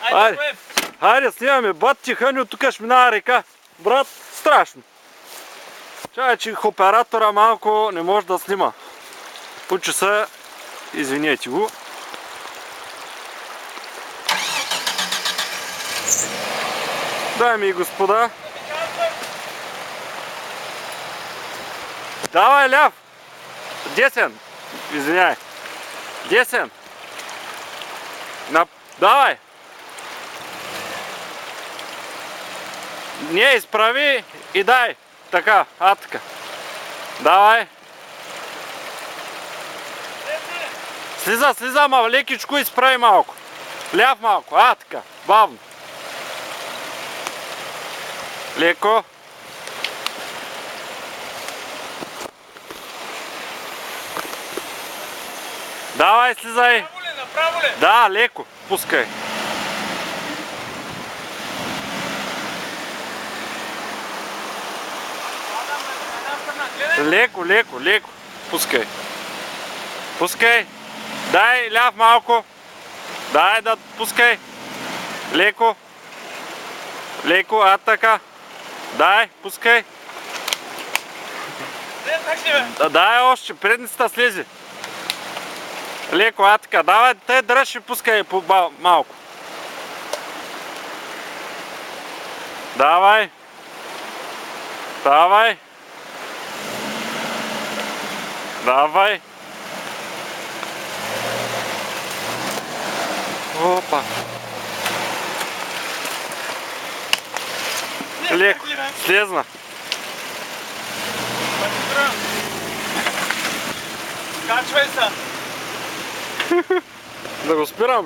Хайде, хайде, снимаме. Бат Тиханю, тук ще минава река. Брат, страшно. Чай, че оператора малко не може да снима. Учи се, извинете го. Дами и господа. Давай, ляв. Десен. Извиняй. Десен. Давай. Не, изправи и дай. Така, така. Давай. Слиза, ма лекичко изправи малко. Ляв малко, така. Бавно. Леко. Давай, слизай. Направо ли? Да, леко. Пускай. Леко. Пускай. Пускай. Дай ляв малко. Дай да пускай. Леко. Така. Дай, пускай. Дай още, предницата слези. Леко, така. Давай, те дръж и пускай малко. Давай. Опа. Леко, слезна. Качвай се. Да го спирам.